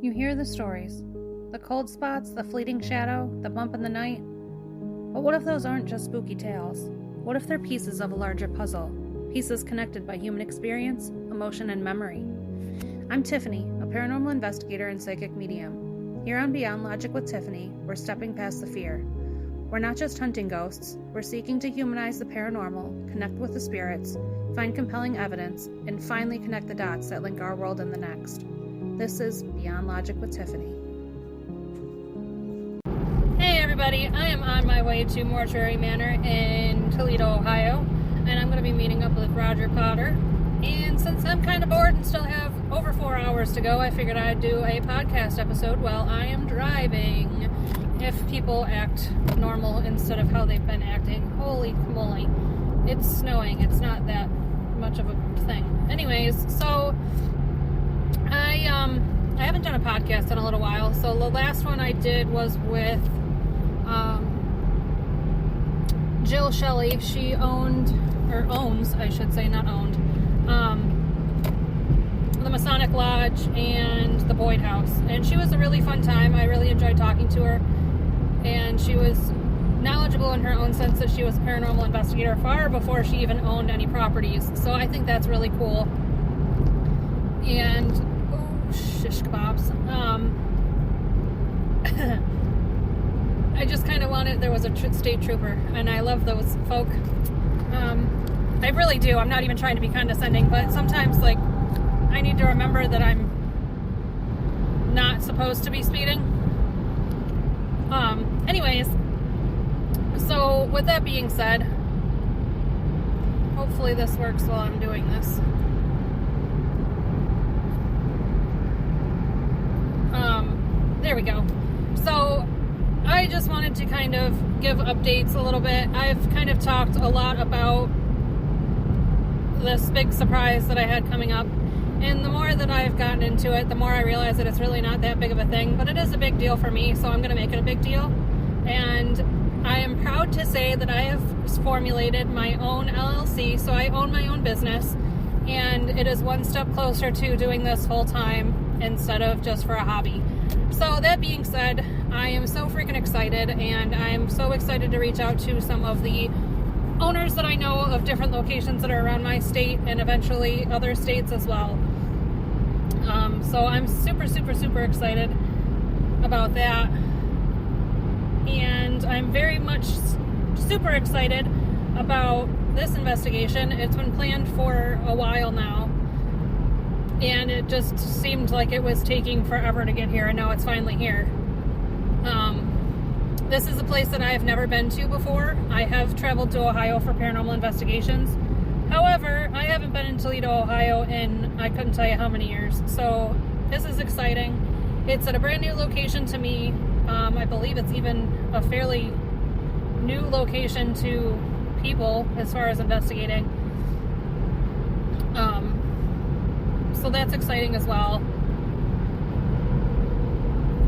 You hear the stories, the cold spots, the fleeting shadow, the bump in the night. But what if those aren't just spooky tales? What if they're pieces of a larger puzzle? Pieces connected by human experience, emotion, and memory. I'm Tiffany, a paranormal investigator and psychic medium. Here on Beyond Logic with Tiffany, we're stepping past the fear. We're not just hunting ghosts, we're seeking to humanize the paranormal, connect with the spirits, find compelling evidence, and finally connect the dots that link our world and the next. This is Beyond Logic with Tiffany. Hey everybody, I am on my way to Mortuary Manor in Toledo, Ohio, and I'm going to be meeting up with Roger Potter. And since I'm kind of bored and still have over 4 hours to go, I figured I'd do a podcast episode while I am driving. If people act normal instead of how they've been acting. Holy moly. It's snowing. It's not that much of a thing. Anyways, so I haven't done a podcast in a little while. So the last one I did was with Jill Shelley. She owns, I should say, not owned, the Masonic Lodge and the Boyd House. And she was a really fun time. I really enjoyed talking to her. And she was knowledgeable in her own sense that she was a paranormal investigator far before she even owned any properties. So I think that's really cool. And, shish kebabs. I just kind of wanted, there was a state trooper, and I love those folk. I really do. I'm not even trying to be condescending, but sometimes, like, I need to remember that I'm not supposed to be speeding. Anyways, so with that being said, hopefully this works while I'm doing this. There we go. So I just wanted to kind of give updates a little bit. I've kind of talked a lot about this big surprise that I had coming up. And the more that I've gotten into it, the more I realize that it's really not that big of a thing. But it is a big deal for me, so I'm going to make it a big deal. And I am proud to say that I have formulated my own LLC, so I own my own business. And it is one step closer to doing this full time instead of just for a hobby. So that being said, I am so freaking excited, and I'm so excited to reach out to some of the owners that I know of different locations that are around my state and eventually other states as well. So I'm super, super, super excited about that. And I'm very much super excited about this investigation. It's been planned for a while now. And it just seemed like it was taking forever to get here, and now it's finally here. This is a place that I have never been to before. I have traveled to Ohio for paranormal investigations. However, I haven't been in Toledo, Ohio in I couldn't tell you how many years. So this is exciting. It's at a brand new location to me. I believe it's even a fairly new location to people as far as investigating. So that's exciting as well.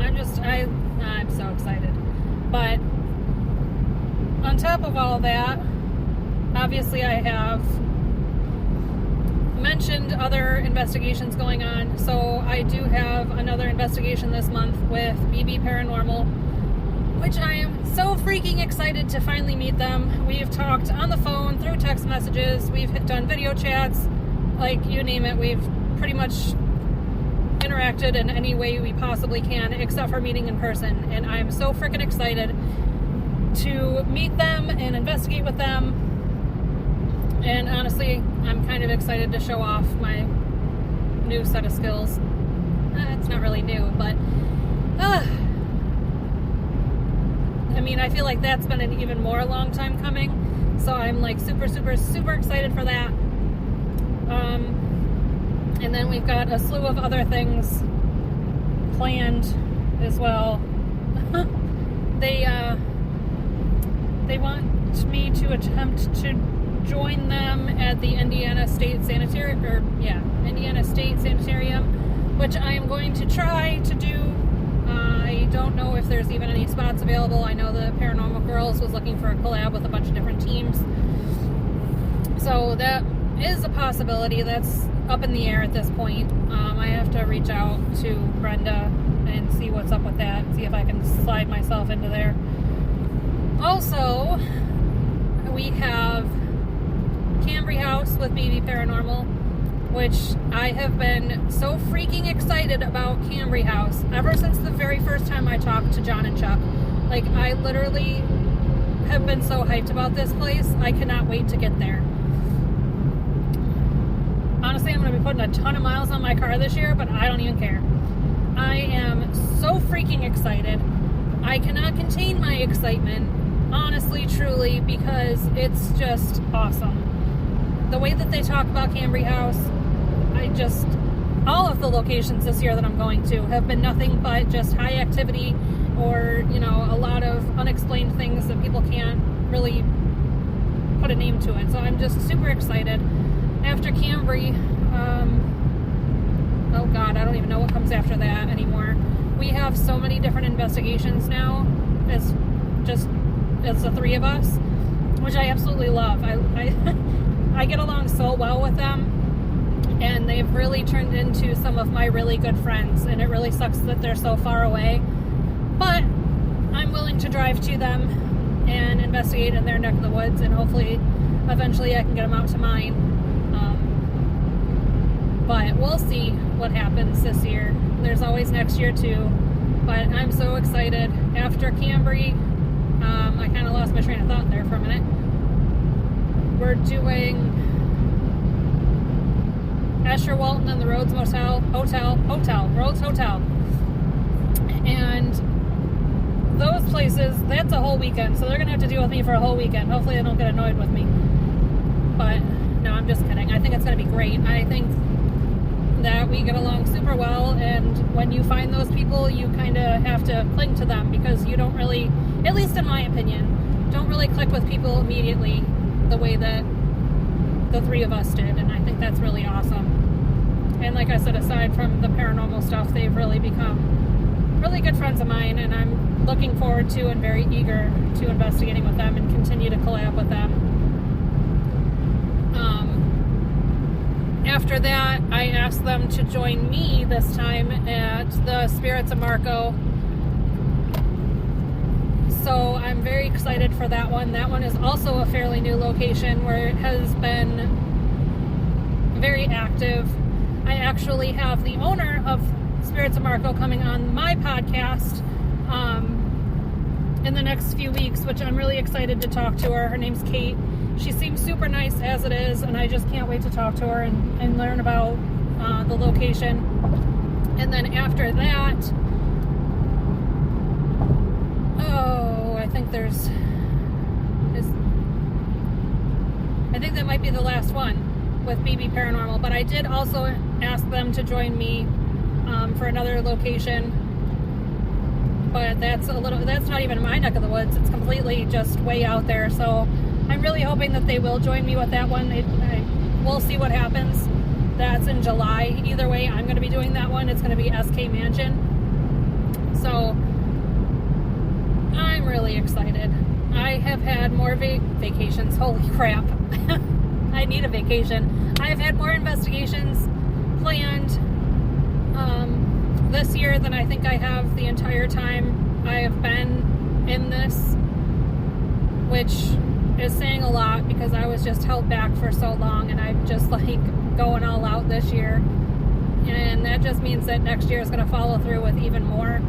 I'm so excited. But on top of all that, obviously I have mentioned other investigations going on. So I do have another investigation this month with BB Paranormal, which I am so freaking excited to finally meet them. We've talked on the phone, through text messages, we've done video chats, like you name it. We've pretty much interacted in any way we possibly can, except for meeting in person. And I'm so freaking excited to meet them and investigate with them. And honestly, I'm kind of excited to show off my new set of skills. It's not really new, but I mean, I feel like that's been an even more long time coming. So I'm like super, super, super excited for that. And then we've got a slew of other things planned as well. They want me to attempt to join them at the Indiana State Sanitarium, which I am going to try to do. I don't know if there's even any spots available. I know the Paranormal Girls was looking for a collab with a bunch of different teams. So that is a possibility. That's up in the air at this point. I have to to reach out to Brenda and see what's up with that, see if I can slide myself into there. Also, we have Cambry House with BB Paranormal, which I have been so freaking excited about Cambry House ever since the very first time I talked to John and Chuck. Like, I literally have been so hyped about this place. I cannot wait to get there. Honestly, I'm going to be putting a ton of miles on my car this year, but I don't even care. I am so freaking excited. I cannot contain my excitement, honestly, truly, because it's just awesome. The way that they talk about Cambry House, all of the locations this year that I'm going to have been nothing but just high activity, or, a lot of unexplained things that people can't really put a name to it. So I'm just super excited. After Cambry, oh God, I don't even know what comes after that anymore. We have so many different investigations now. It's the three of us, which I absolutely love. I get along so well with them, and they've really turned into some of my really good friends, and it really sucks that they're so far away. But I'm willing to drive to them and investigate in their neck of the woods, and hopefully, eventually I can get them out to mine. But we'll see what happens this year. There's always next year too. But I'm so excited. After Cambry, I kind of lost my train of thought there for a minute. We're doing Asher Walton and the Rhodes Rhodes Hotel. And those places, that's a whole weekend, so they're going to have to deal with me for a whole weekend. Hopefully they don't get annoyed with me. But, no, I'm just kidding. I think it's going to be great. I think that we get along super well, and when you find those people, you kind of have to cling to them, because you don't really, at least in my opinion, don't really click with people immediately the way that the three of us did, and I think that's really awesome. And like I said, aside from the paranormal stuff, they've really become really good friends of mine, and I'm looking forward to and very eager to investigating with them and continue to collab with them. After that, I asked them to join me this time at the Spirits of Marco. So I'm very excited for that one. That one is also a fairly new location where it has been very active. I actually have the owner of Spirits of Marco coming on my podcast in the next few weeks, which I'm really excited to talk to her. Her name's Kate. She seems super nice as it is, and I just can't wait to talk to her and learn about the location. And then after that, I think that might be the last one with BB Paranormal, but I did also ask them to join me for another location, but that's not even my neck of the woods. It's completely just way out there, so I'm really hoping that they will join me with that one. We'll see what happens. That's in July. Either way, I'm going to be doing that one. It's going to be SK Mansion. So I'm really excited. I have had more vacations. Holy crap. I need a vacation. I have had more investigations planned this year than I think I have the entire time I have been in this, which is saying a lot because I was just held back for so long, and I'm just going all out this year, and that just means that next year is going to follow through with even more,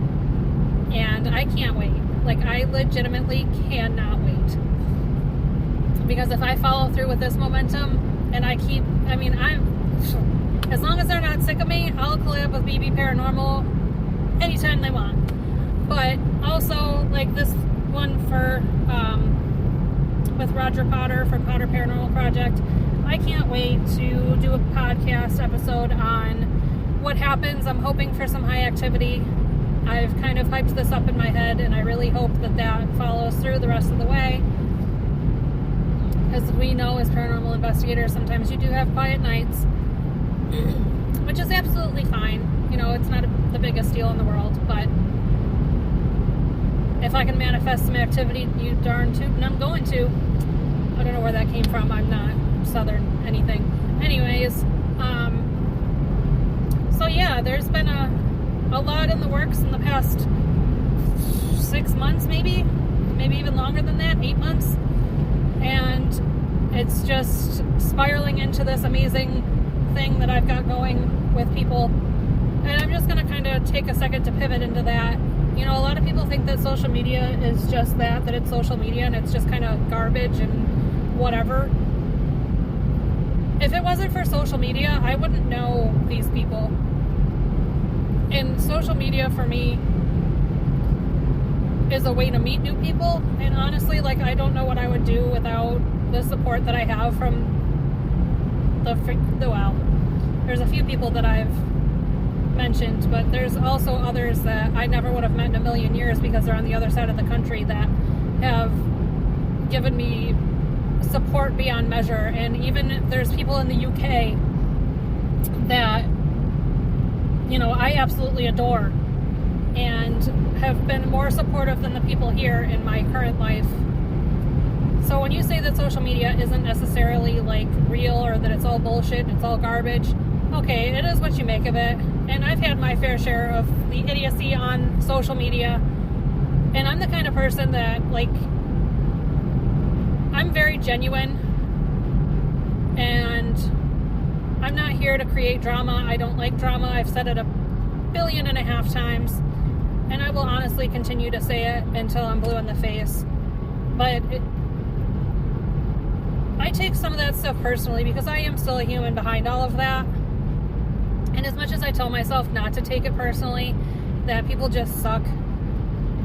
and I can't wait. I legitimately cannot wait, because if I follow through with this momentum and as long as they're not sick of me, I'll collab with BB Paranormal anytime they want. But also this one for with Roger Potter from Potter Paranormal Project, I can't wait to do a podcast episode on what happens. I'm hoping for some high activity. I've kind of hyped this up in my head, and I really hope that follows through the rest of the way. As we know, as paranormal investigators, sometimes you do have quiet nights, which is absolutely fine. It's not the biggest deal in the world, but if I can manifest some activity, you darn tootin' I'm going to. I don't know where that came from. I'm not Southern anything. Anyways, so yeah, yeah, there's been a lot in the works in the past 6 months, maybe even longer than that, 8 months. And it's just spiraling into this amazing thing that I've got going with people. And I'm just going to kind of take a second to pivot into that. You know, a lot of people think that social media is just that it's social media and it's just kind of garbage and whatever. If it wasn't for social media, I wouldn't know these people. And social media for me is a way to meet new people. And honestly, like, I don't know what I would do without the support that I have from there's a few people that I've mentioned, but there's also others that I never would have met in a million years because they're on the other side of the country that have given me support beyond measure. And even there's people in the UK that, you know, I absolutely adore and have been more supportive than the people here in my current life. So when you say that social media isn't necessarily like real or that it's all bullshit and it's all garbage, okay, it is what you make of it. And I've had my fair share of the idiocy on social media. And I'm the kind of person that, like, I'm very genuine. And I'm not here to create drama. I don't like drama. I've said it 1.5 billion times. And I will honestly continue to say it until I'm blue in the face. But I take some of that stuff personally because I am still a human behind all of that. And as much as I tell myself not to take it personally, that people just suck,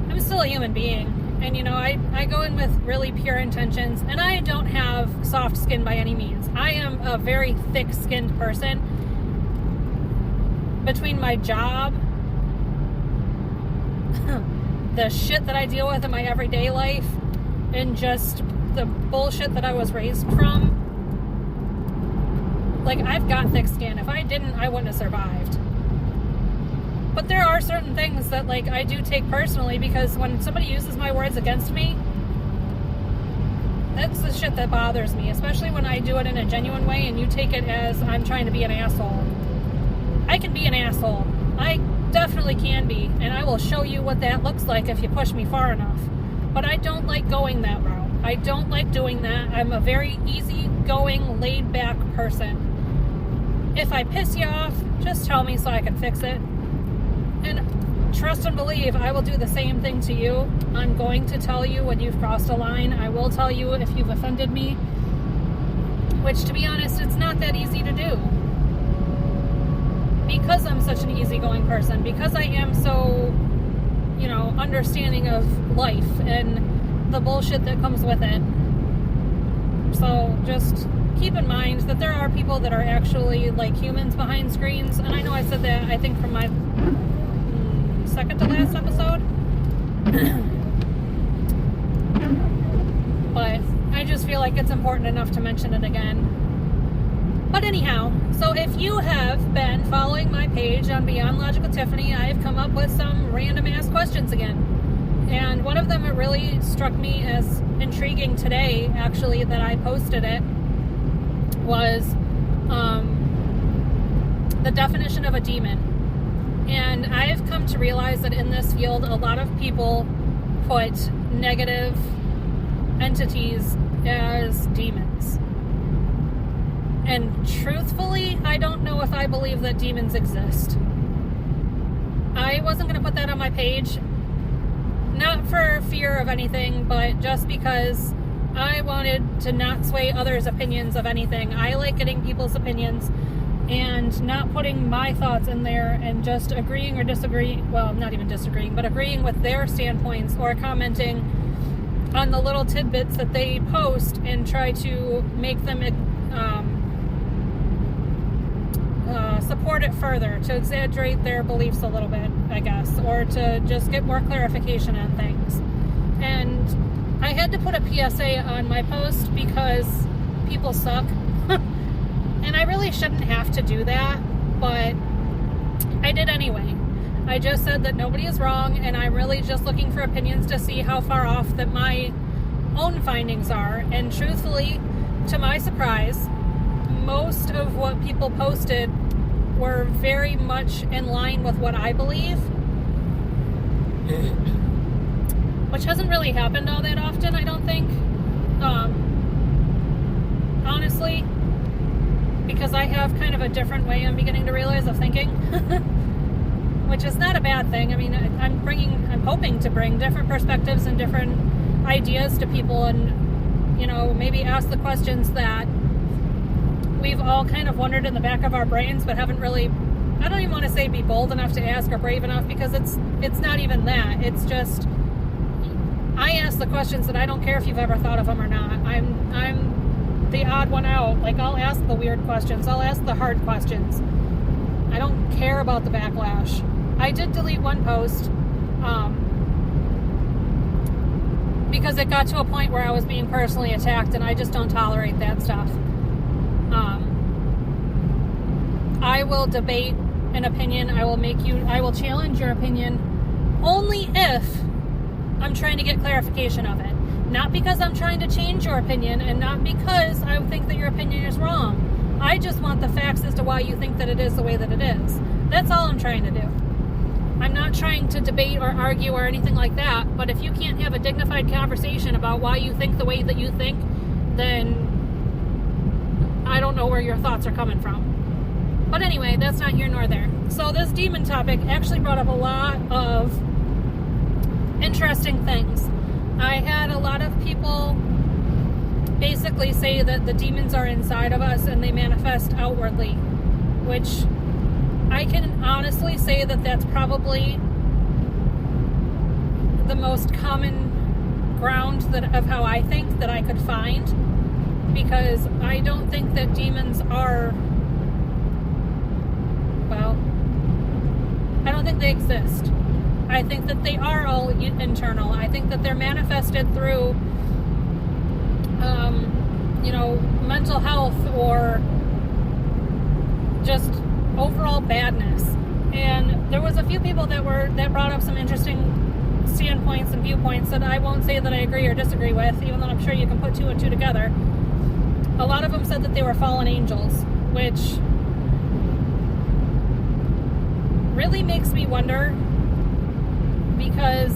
I'm still a human being. And, you know, I go in with really pure intentions. And I don't have soft skin by any means. I am a very thick-skinned person. Between my job, the shit that I deal with in my everyday life, and just the bullshit that I was raised from, like, I've got thick skin. If I didn't, I wouldn't have survived. But there are certain things that, like, I do take personally, because when somebody uses my words against me, that's the shit that bothers me, especially when I do it in a genuine way and you take it as I'm trying to be an asshole. I can be an asshole. I definitely can be, and I will show you what that looks like if you push me far enough. But I don't like going that route. I don't like doing that. I'm a very easygoing, laid-back person. If I piss you off, just tell me so I can fix it. And trust and believe, I will do the same thing to you. I'm going to tell you when you've crossed a line. I will tell you if you've offended me. Which, to be honest, it's not that easy to do. Because I'm such an easygoing person. Because I am so, you know, understanding of life and the bullshit that comes with it. So just keep in mind that there are people that are actually like humans behind screens. And I know I said that, I think, from my second to last episode. But I just feel like it's important enough to mention it again. But anyhow, so if you have been following my page on Beyond Logical Tiffany, I have come up with some random ass questions again. And one of them, it really struck me as intriguing today, actually, that I posted it, was the definition of a demon. And I've come to realize that in this field, a lot of people put negative entities as demons. And truthfully, I don't know if I believe that demons exist. I wasn't going to put that on my page, not for fear of anything, but just because I wanted to not sway others' opinions of anything. I like getting people's opinions and not putting my thoughts in there and just agreeing or disagreeing, well, not even disagreeing, but agreeing with their standpoints or commenting on the little tidbits that they post and try to make them support it further, to exaggerate their beliefs a little bit, I guess, or to just get more clarification on things. And I had to put a PSA on my post because people suck. And I really shouldn't have to do that, but I did anyway. I just said that nobody is wrong, and I'm really just looking for opinions to see how far off that my own findings are. And truthfully, to my surprise, most of what people posted were very much in line with what I believe, which hasn't really happened all that often, I don't think, honestly, because I have kind of a different way I'm beginning to realize of thinking, which is not a bad thing. I mean, I'm hoping to bring different perspectives and different ideas to people, and, you know, maybe ask the questions that we've all kind of wondered in the back of our brains, but haven't really, I don't even want to say be bold enough to ask or brave enough, because it's not even that. It's just, I ask the questions that I don't care if you've ever thought of them or not. I'm the odd one out. Like, I'll ask the weird questions. I'll ask the hard questions. I don't care about the backlash. I did delete one post because it got to a point where I was being personally attacked, and I just don't tolerate that stuff. I will debate an opinion. I will challenge your opinion only if I'm trying to get clarification of it. Not because I'm trying to change your opinion, and not because I think that your opinion is wrong. I just want the facts as to why you think that it is the way that it is. That's all I'm trying to do. I'm not trying to debate or argue or anything like that, but if you can't have a dignified conversation about why you think the way that you think, then I don't know where your thoughts are coming from. But anyway, that's not here nor there. So this demon topic actually brought up a lot of interesting things. I had a lot of people basically say that the demons are inside of us and they manifest outwardly, which I can honestly say that that's probably the most common ground of how I think that I could find, because I don't think that demons are, well, I don't think they exist. I think that they are all internal. I think that they're manifested through, mental health or just overall badness. And there was a few people that brought up some interesting standpoints and viewpoints that I won't say that I agree or disagree with, even though I'm sure you can put two and two together. A lot of them said that they were fallen angels, which really makes me wonder, because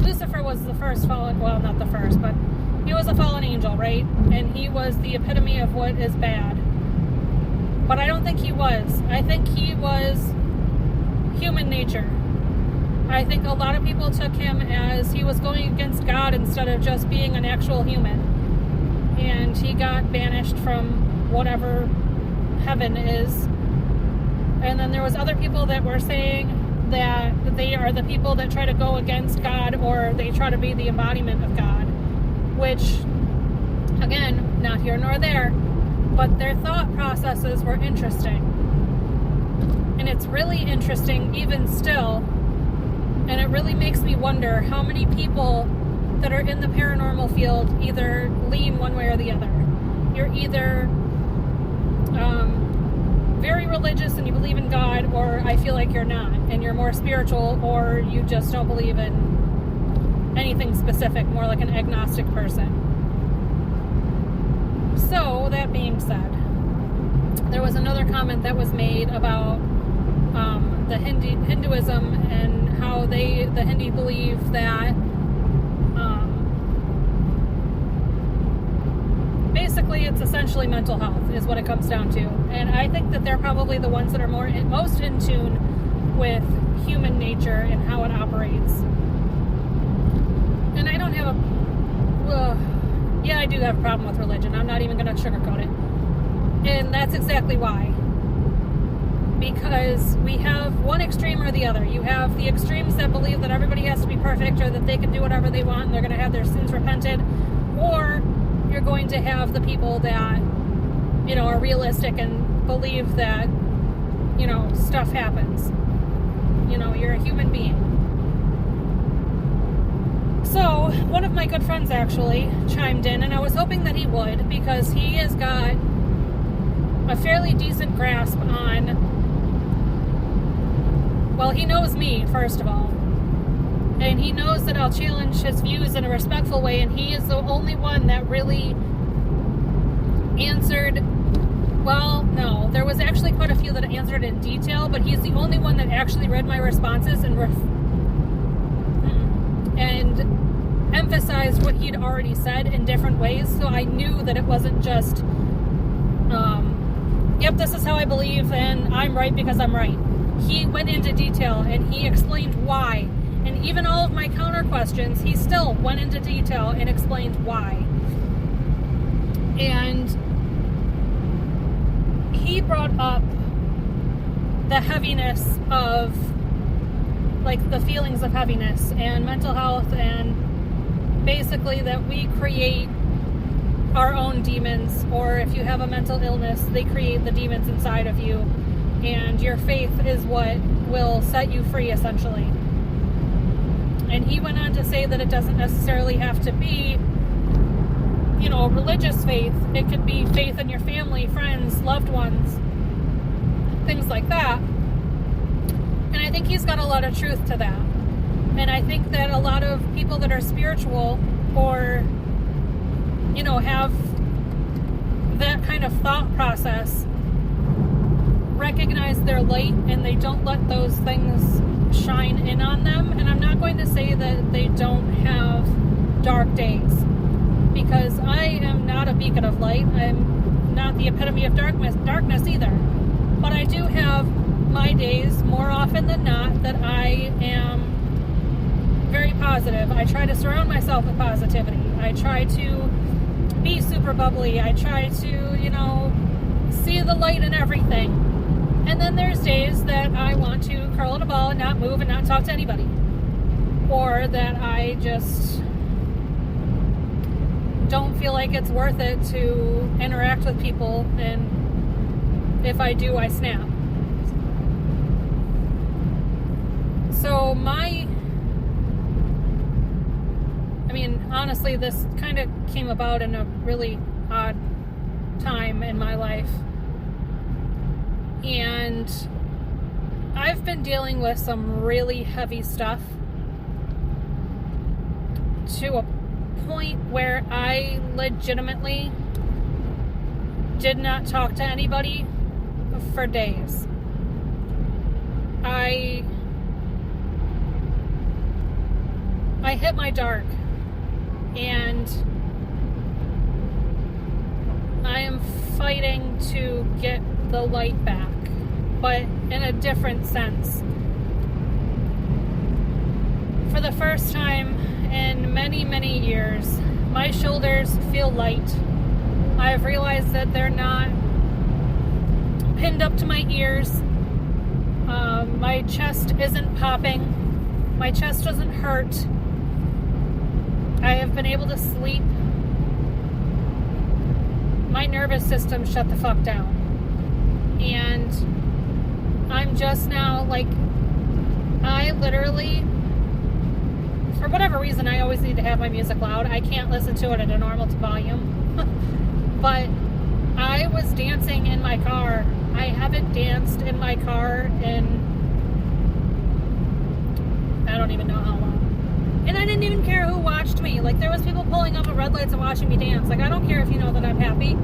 Lucifer was the first fallen, well, not the first, but he was a fallen angel, right? And he was the epitome of what is bad. But I don't think he was. I think he was human nature. I think a lot of people took him as he was going against God instead of just being an actual human. And he got banished from whatever heaven is. And then there was other people that were saying that they are the people that try to go against God, or they try to be the embodiment of God, which, again, not here nor there, but their thought processes were interesting. And it's really interesting even still, and it really makes me wonder how many people that are in the paranormal field either lean one way or the other. You're either very religious and you believe in God, or I feel like you're not, and you're more spiritual, or you just don't believe in anything specific, more like an agnostic person. So, that being said, there was another comment that was made about the Hinduism and how the Hindu believe that basically it's essentially mental health is what it comes down to. And I think that they're probably the ones that are most in tune with human nature and how it operates. And I don't have I do have a problem with religion. I'm not even going to sugarcoat it. And that's exactly why. Because we have one extreme or the other. You have the extremes that believe that everybody has to be perfect, or that they can do whatever they want and they're going to have their sins repented. Or you're going to have the people that, are realistic and believe that, stuff happens. You're a human being. So, one of my good friends actually chimed in, and I was hoping that he would, because he has got a fairly decent grasp on, well, he knows me, first of all. And he knows that I'll challenge his views in a respectful way, and he is the only one that really answered Well, no. There was actually quite a few that answered in detail, but he's the only one that actually read my responses and emphasized what he'd already said in different ways, so I knew that it wasn't just, yep, this is how I believe, and I'm right because I'm right. He went into detail, and he explained why. And even all of my counter questions, he still went into detail and explained why. And he brought up the heaviness of, like, the feelings of heaviness and mental health, and basically that we create our own demons, or if you have a mental illness, they create the demons inside of you, and your faith is what will set you free, essentially. And he went on to say that it doesn't necessarily have to be, you know, religious faith. It could be faith in your family, friends, loved ones, things like that. And I think he's got a lot of truth to that. And I think that a lot of people that are spiritual, or, you know, have that kind of thought process, recognize their light, and they don't let those things shine in on them. And I'm not going to say that they don't have dark days, because I am not a beacon of light. I'm not the epitome of darkness either. But I do have my days, more often than not, that I am very positive. I try to surround myself with positivity. I try to be super bubbly. I try to, you know, see the light in everything. And then there's days that I want to curl in a ball and not move and not talk to anybody. Or that I just don't feel like it's worth it to interact with people, and if I do, I snap. So honestly, this kind of came about in a really odd time in my life. And I've been dealing with some really heavy stuff to a point where I legitimately did not talk to anybody for days. I hit my dark, and I am fighting to get the light back, but in a different sense. For the first time in many, many years, my shoulders feel light. I've realized that they're not pinned up to my ears. My chest isn't popping. My chest doesn't hurt. I have been able to sleep. My nervous system shut the fuck down. And I'm just now, like, I literally, for whatever reason, I always need to have my music loud. I can't listen to it at a normal volume. But I was dancing in my car. I haven't danced in my car in, I don't even know how long. And I didn't even care who watched me. Like, there was people pulling up at red lights and watching me dance. Like, I don't care if you know that I'm happy.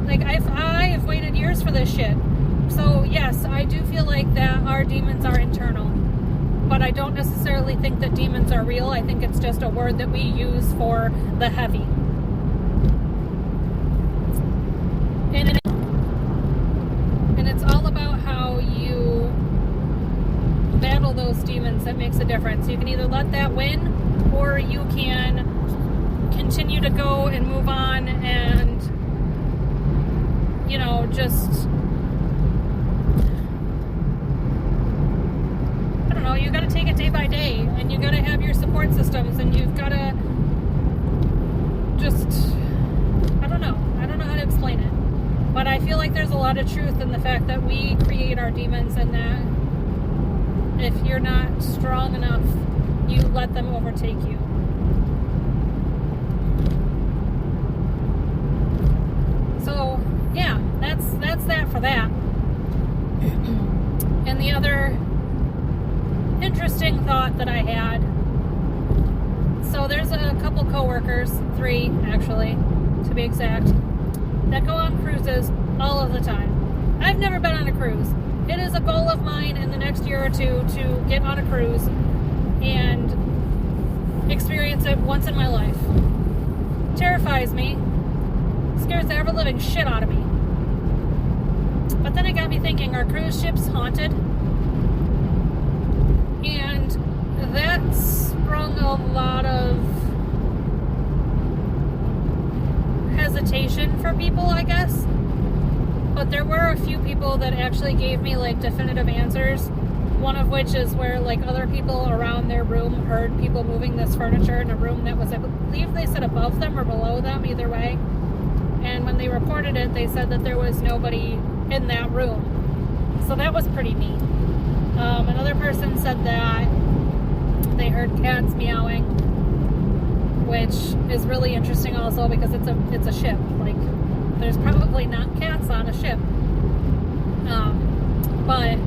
Like, I have waited years for this shit. So, yes, I do feel like that our demons are internal. But I don't necessarily think that demons are real. I think it's just a word that we use for the heavy. And it's all about how you battle those demons that makes a difference. You can either let that win, or you can continue to go and move on and, you know, just, I don't know, you gotta take it day by day, and you gotta have your support systems, and you've gotta just, I don't know how to explain it. But I feel like there's a lot of truth in the fact that we create our demons, and that if you're not strong enough, you let them overtake you. So, yeah, that's that for that. And the other interesting thought that I had, so there's a couple coworkers, 3 actually, to be exact, that go on cruises all of the time. I've never been on a cruise. It is a goal of mine in the next year or two to get on a cruise and experience it once in my life. Terrifies me. Scares the ever-living shit out of me. But then it got me thinking, are cruise ships haunted? And that sprung a lot of hesitation for people, I guess. But there were a few people that actually gave me like definitive answers. One of which is where like other people around their room heard people moving this furniture in a room that was, I believe they said above them or below them, either way. And when they reported it, they said that there was nobody in that room. So that was pretty neat. Another person said that they heard cats meowing, which is really interesting also because it's a ship. Like, there's probably not cats on a ship. But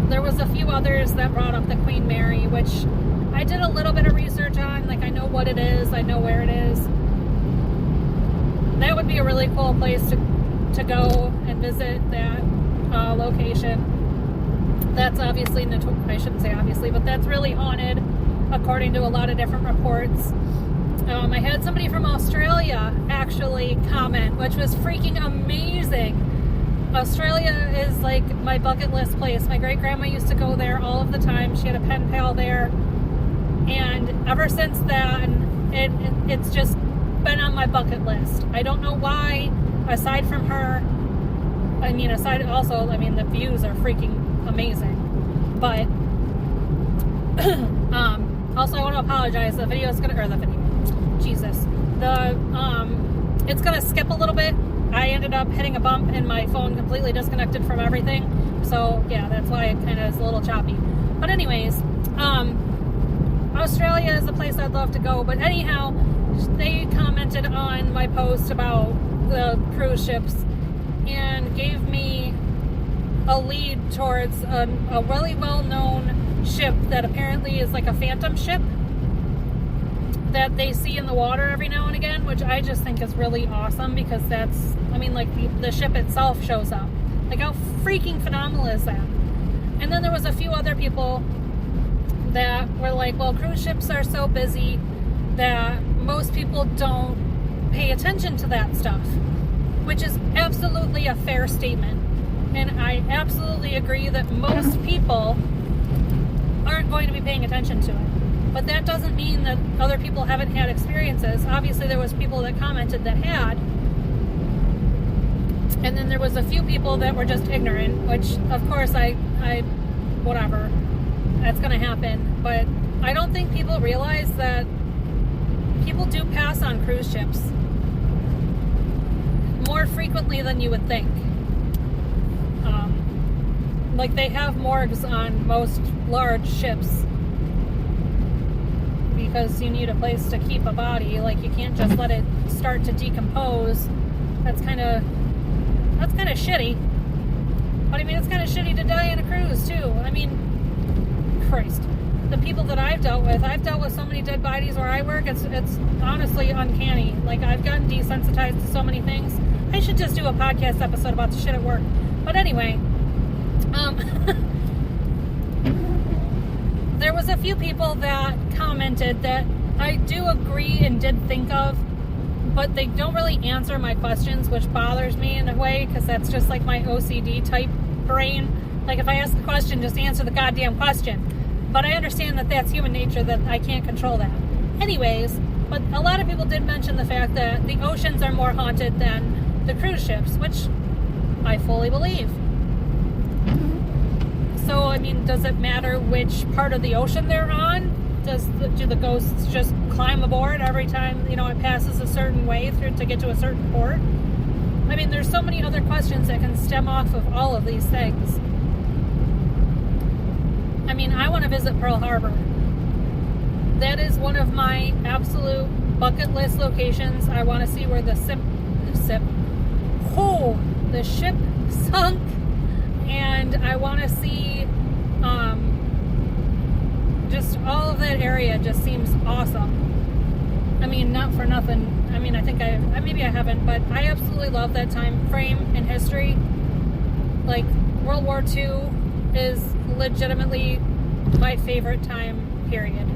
there was a few others that brought up the Queen Mary, which I did a little bit of research on. Like, I know what it is, I know where it is. That would be a really cool place to go and visit that location. That's obviously, I shouldn't say obviously, but that's really haunted, according to a lot of different reports. I had somebody from Australia actually comment, which was freaking amazing. Australia is like my bucket list place. My great grandma used to go there all of the time. She had a pen pal there, and ever since then, it's just been on my bucket list. I don't know why. Aside from her, the views are freaking amazing. But also, I want to apologize. It's gonna skip a little bit. I ended up hitting a bump and my phone completely disconnected from everything. So yeah, that's why it kind of is a little choppy. But anyways, Australia is a place I'd love to go. But anyhow, they commented on my post about the cruise ships and gave me a lead towards a really well-known ship that apparently is like a phantom ship that they see in the water every now and again, which I just think is really awesome because that's, the ship itself shows up. Like, how freaking phenomenal is that? And then there was a few other people that were like, well, cruise ships are so busy that most people don't pay attention to that stuff, which is absolutely a fair statement. And I absolutely agree that most people aren't going to be paying attention to it. But that doesn't mean that other people haven't had experiences. Obviously, there was people that commented that had. And then there was a few people that were just ignorant, which, of course, I whatever. That's going to happen. But I don't think people realize that people do pass on cruise ships more frequently than you would think. Like, they have morgues on most large ships because you need a place to keep a body. Like, you can't just let it start to decompose. That's kind of shitty. But it's kind of shitty to die on a cruise too. Christ. The people that I've dealt with so many dead bodies where I work, it's honestly uncanny. Like, I've gotten desensitized to so many things. I should just do a podcast episode about the shit at work. But anyway, there was a few people that commented that I do agree and did think of, but they don't really answer my questions, which bothers me in a way, because that's just like my OCD type brain. Like, if I ask a question, just answer the goddamn question. But I understand that that's human nature, that I can't control that. Anyways, but a lot of people did mention the fact that the oceans are more haunted than the cruise ships, which I fully believe. So, does it matter which part of the ocean they're on? Do the ghosts just climb aboard every time, it passes a certain way through to get to a certain port? There's so many other questions that can stem off of all of these things. I want to visit Pearl Harbor. That is one of my absolute bucket list locations. I want to see where the ship sunk, and I want to see just all of that area. Just seems awesome. Not for nothing. I mean, I think maybe I haven't, but I absolutely love that time frame in history. Like, World War II is legitimately my favorite time period.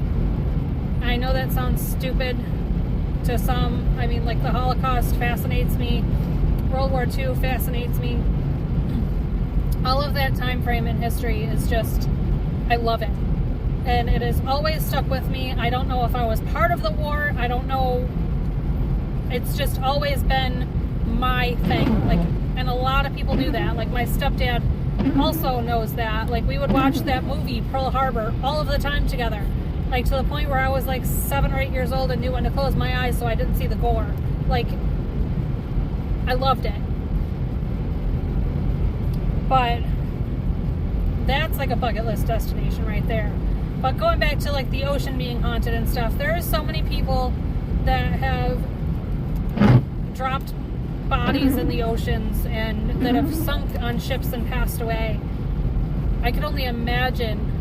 I know that sounds stupid to some. I mean, like, the Holocaust fascinates me. World War II fascinates me. All of that time frame in history is just, I love it. And it has always stuck with me. I don't know if I was part of the war. I don't know. It's just always been my thing. Like, and a lot of people do that. Like, my stepdad also knows that. Like, we would watch that movie, Pearl Harbor, all of the time together. Like, to the point where I was like 7 or 8 years old and knew when to close my eyes so I didn't see the gore. Like, I loved it. But that's like a bucket list destination right there. But going back to like the ocean being haunted and stuff, there are so many people that have dropped bodies in the oceans and that have sunk on ships and passed away. I could only imagine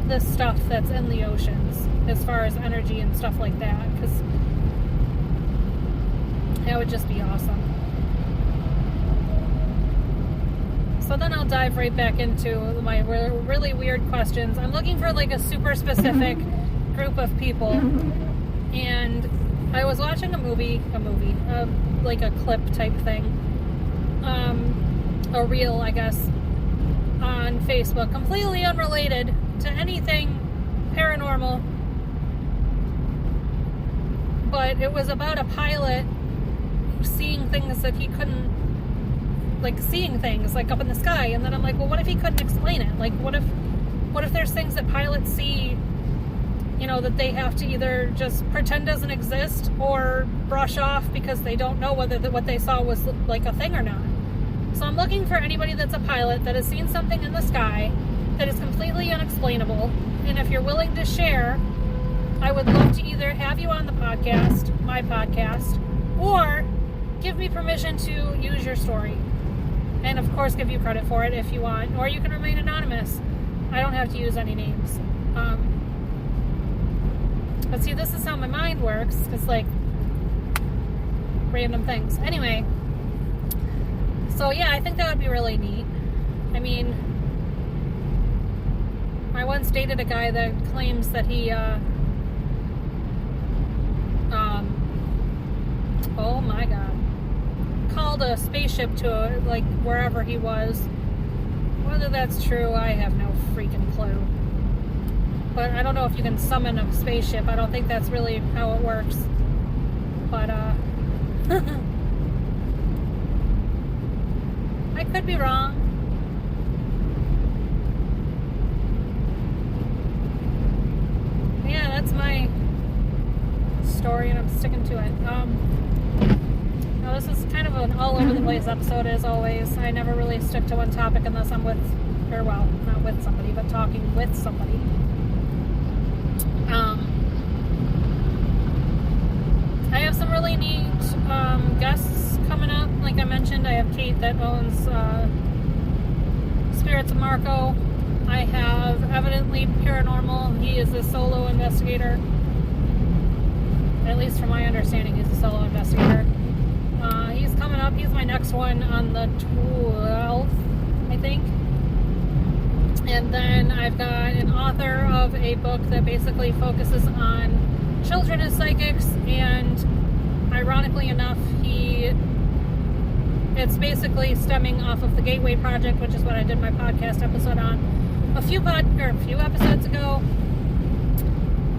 the stuff that's in the oceans as far as energy and stuff like that, because that would just be awesome. So then I'll dive right back into my really weird questions. I'm looking for like a super specific group of people, and I was watching a movie, like a clip type thing, a reel, I guess, on Facebook, completely unrelated to anything paranormal, but it was about a pilot seeing things that he couldn't, like seeing things like up in the sky, and then I'm like, well, what if he couldn't explain it? Like, what if there's things that pilots see, you know, that they have to either just pretend doesn't exist or brush off because they don't know whether what they saw was like a thing or not. So I'm looking for anybody that's a pilot that has seen something in the sky that is completely unexplainable, and if you're willing to share, I would love to either have you on the podcast, my podcast, or give me permission to use your story. And of course give you credit for it if you want, or you can remain anonymous. I don't have to use any names. But see, this is how my mind works. It's like random things. Anyway, so yeah, I think that would be really neat. I mean, I once dated a guy that claims that he, oh my god, called a spaceship to like wherever he was. Whether that's true, I have no freaking clue. But I don't know if you can summon a spaceship. I don't think that's really how it works. But I could be wrong. Yeah, that's my story, and I'm sticking to it. Now this is kind of an all over the place episode, as always. I never really stick to one topic unless I'm with, or well, not with somebody, but talking with somebody. I have some really neat guests coming up. Like I mentioned, I have Kate that owns Spirits of Marco. I have Evidently Paranormal. He is a solo investigator. At least from my understanding, he's a solo investigator. He's coming up. He's my next one on the 12th, I think. And then I've got an author of a book that basically focuses on children as psychics, and ironically enough, it's basically stemming off of the Gateway Project, which is what I did my podcast episode on a few episodes ago,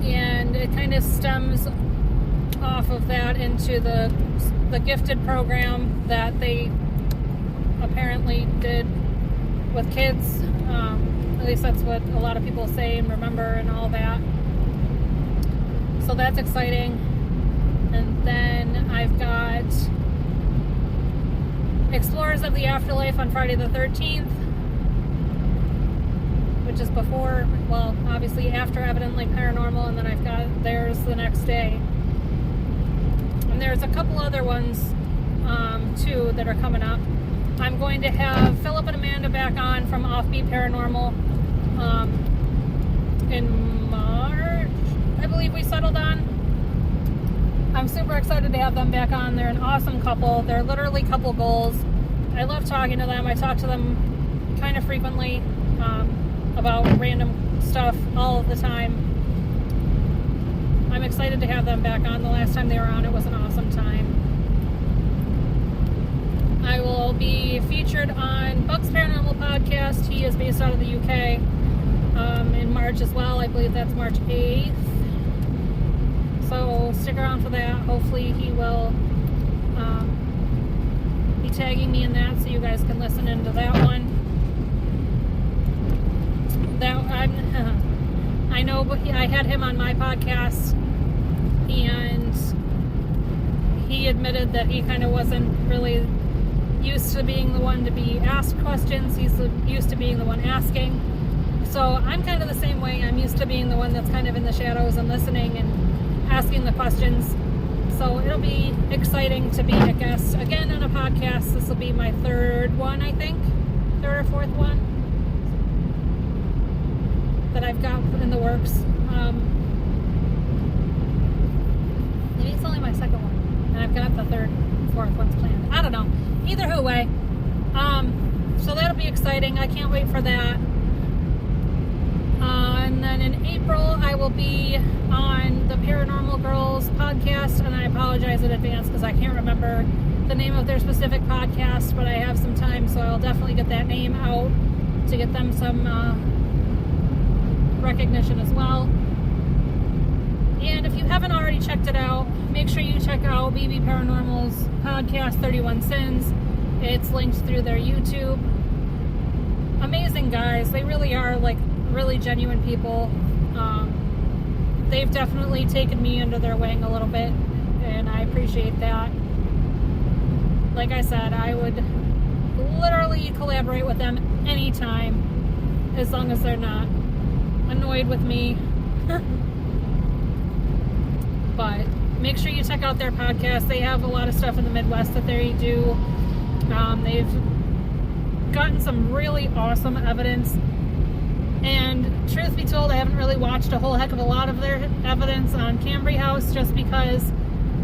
and it kind of stems off of that into the gifted program that they apparently did with kids. At least that's what a lot of people say and remember and all that. So that's exciting. And then I've got Explorers of the Afterlife on Friday the 13th, which is before, well, obviously after Evidently Paranormal, and then I've got theirs the next day. And there's a couple other ones, too, that are coming up. I'm going to have Philip and Amanda back on from Offbeat Paranormal in March, I believe we settled on. I'm super excited to have them back on. They're an awesome couple. They're literally couple goals. I love talking to them. I talk to them kind of frequently about random stuff all of the time. I'm excited to have them back on. The last time they were on, it was an awesome time. I will be featured on Buck's Paranormal Podcast. He is based out of the UK in March as well. I believe that's March 8th. So stick around for that. Hopefully he will be tagging me in that so you guys can listen into that one. I know, but I had him on my podcast, and he admitted that he kind of wasn't really used to being the one to be asked questions. He's used to being the one asking. So I'm kind of the same way. I'm used to being the one that's kind of in the shadows and listening and asking the questions. So it'll be exciting to be a guest again on a podcast. This will be my third one, I think. Third or fourth one that I've got in the works. Maybe it's only my second one, and I've got the third and fourth ones planned. I don't know. Either way. So that'll be exciting. I can't wait for that. And then in April, I will be on the Paranormal Girls podcast, and I apologize in advance because I can't remember the name of their specific podcast, but I have some time, so I'll definitely get that name out to get them some recognition as well. And if you haven't already checked it out, make sure you check out BB Paranormal's podcast, 31 Sins. It's linked through their YouTube. Amazing guys. They really are, like, really genuine people. They've definitely taken me under their wing a little bit, and I appreciate that. Like I said, I would literally collaborate with them anytime, as long as they're not annoyed with me. But make sure you check out their podcast. They have a lot of stuff in the Midwest that they do. They've gotten some really awesome evidence, and truth be told, I haven't really watched a whole heck of a lot of their evidence on Cambry House just because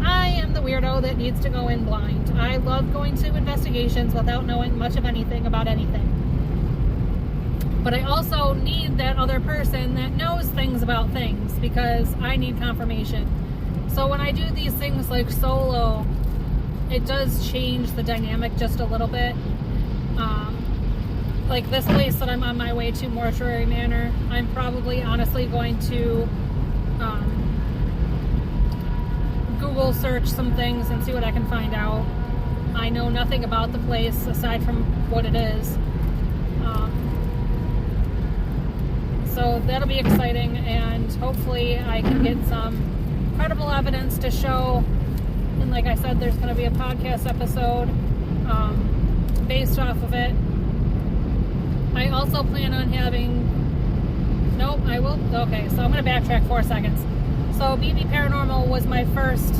I am the weirdo that needs to go in blind. I love going to investigations without knowing much of anything about anything. But I also need that other person that knows things about things because I need confirmation. So when I do these things like solo, it does change the dynamic just a little bit. Like this place that I'm on my way to, Mortuary Manor, I'm probably honestly going to Google search some things and see what I can find out. I know nothing about the place aside from what it is. So that'll be exciting, and hopefully I can get some credible evidence to show. And like I said, there's going to be a podcast episode based off of it. I also plan on having... Nope, I will... Okay, so I'm going to backtrack 4 seconds. So BB Paranormal was my first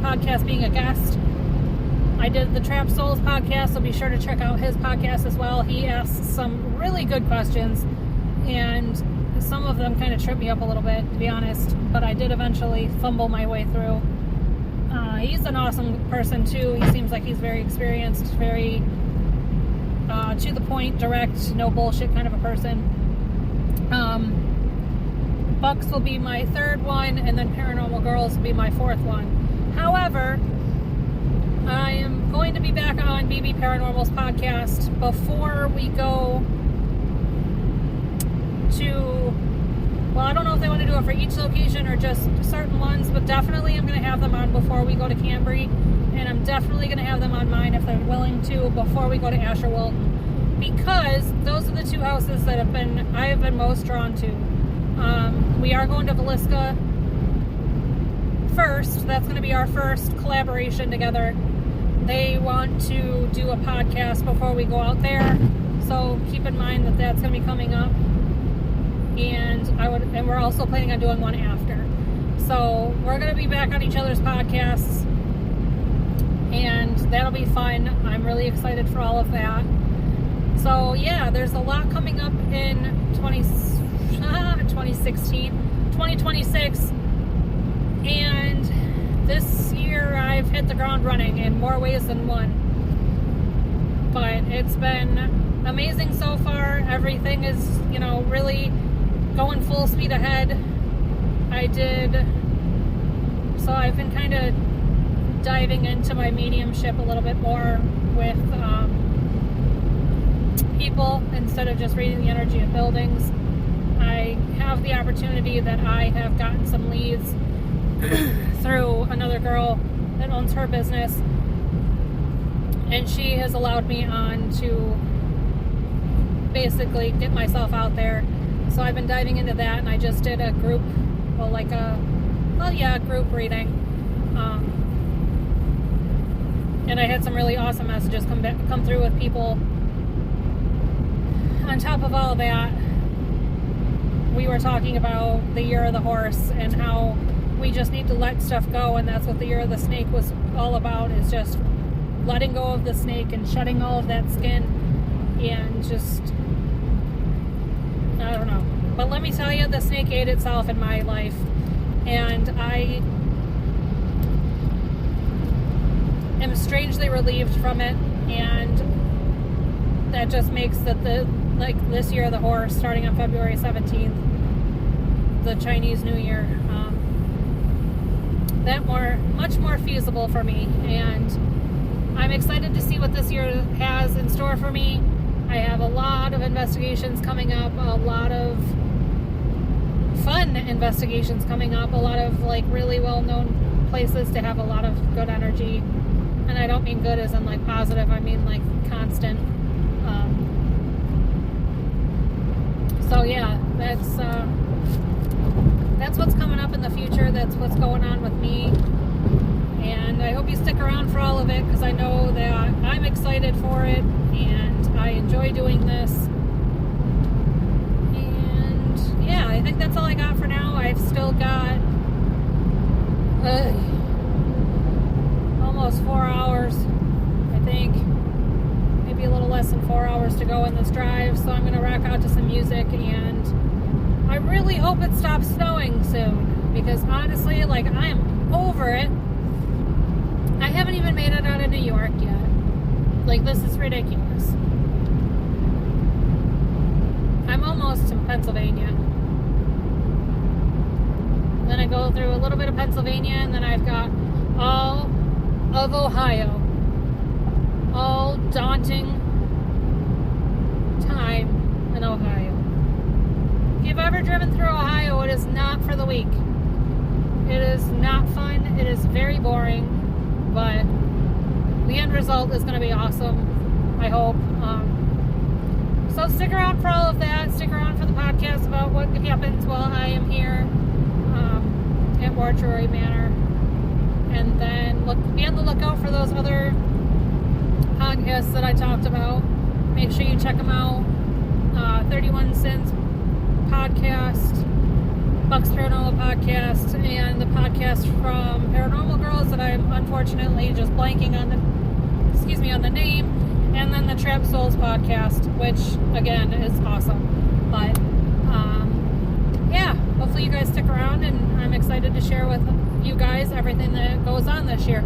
podcast being a guest. I did the Trap Souls podcast, so be sure to check out his podcast as well. He asks some really good questions, and some of them kind of tripped me up a little bit, to be honest, but I did eventually fumble my way through. He's an awesome person, too. He seems like he's very experienced, very to the point, direct, no bullshit kind of a person. Bucks will be my third one, and then Paranormal Girls will be my fourth one. However, I am going to be back on BB Paranormal's podcast before we go to... Well, I don't know if they want to do it for each location or just certain ones, but definitely I'm going to have them on before we go to Cambry, and I'm definitely going to have them on mine if they're willing to before we go to Asher-Wilton, because those are the two houses that I have been most drawn to. We are going to Villisca first. That's going to be our first collaboration together. They want to do a podcast before we go out there, so keep in mind that that's going to be coming up. And we're also planning on doing one after. So we're going to be back on each other's podcasts, and that'll be fun. I'm really excited for all of that. So yeah, there's a lot coming up in 2016. 2026, and this year I've hit the ground running in more ways than one. But it's been amazing so far. Everything is, really going full speed ahead. So I've been kind of diving into my mediumship a little bit more with people instead of just reading the energy of buildings. I have the opportunity that I have gotten some leads through another girl that owns her business, and she has allowed me on to basically get myself out there. So I've been diving into that, and I just did a group, group reading. And I had some really awesome messages come through with people. On top of all that, we were talking about the year of the horse and how we just need to let stuff go, and that's what the year of the snake was all about, is just letting go of the snake and shedding all of that skin and just, I don't know. But let me tell you, the snake ate itself in my life, and I am strangely relieved from it, and that just makes that this year of the horse, starting on February 17th, the Chinese New Year, much more feasible for me, and I'm excited to see what this year has in store for me. I have a lot of investigations coming up, a lot of fun investigations coming up, a lot of really well-known places to have a lot of good energy. And I don't mean good as in positive, I mean constant. So yeah, that's what's coming up in the future. That's what's going on with me. And I hope you stick around for all of it, because I know that I'm excited for it and I enjoy doing this. And yeah, I think that's all I got for now. I've still got almost 4 hours, I think. Maybe a little less than 4 hours to go in this drive. So I'm going to rock out to some music, and I really hope it stops snowing soon, because honestly, I am over it. I haven't even made it out of New York yet. This is ridiculous. I'm almost in Pennsylvania. Then I go through a little bit of Pennsylvania, and then I've got all of Ohio. All daunting time in Ohio. If you've ever driven through Ohio, it is not for the weak. It is not fun. It is very boring. But the end result is going to be awesome, I hope. So stick around for all of that. Stick around for the podcast about what happens while I am here at Mortuary Manor. And then be on the lookout for those other podcasts that I talked about. Make sure you check them out. 31 Sins podcast, Bucks Paranormal podcast, and the podcast from Paranormal Girls that I'm unfortunately just blanking on the name, and then the Trap Souls podcast, which again is awesome. But yeah, hopefully you guys stick around, and I'm excited to share with you guys everything that goes on this year.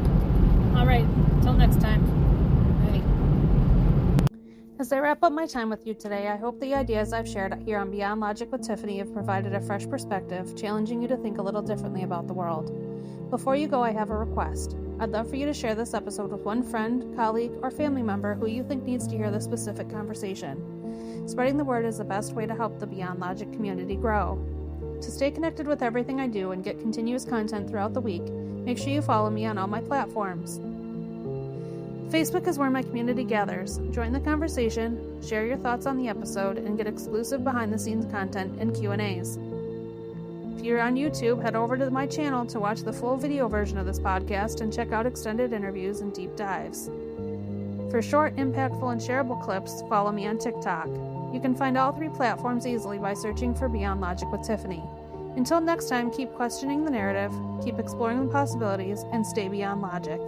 Alright, till next time. Bye. As I wrap up my time with you today, I hope the ideas I've shared here on Beyond Logic with Tiffany have provided a fresh perspective, challenging you to think a little differently about the world. Before you go, I have a request. I'd love for you to share this episode with one friend, colleague, or family member who you think needs to hear this specific conversation. Spreading the word is the best way to help the Beyond Logic community grow. To stay connected with everything I do and get continuous content throughout the week, make sure you follow me on all my platforms. Facebook is where my community gathers. Join the conversation, share your thoughts on the episode, and get exclusive behind-the-scenes content and Q&As. If you're on YouTube, head over to my channel to watch the full video version of this podcast and check out extended interviews and deep dives. For short, impactful, and shareable clips, follow me on TikTok. You can find all 3 platforms easily by searching for Beyond Logic with Tiffany. Until next time, keep questioning the narrative, keep exploring the possibilities, and stay beyond logic.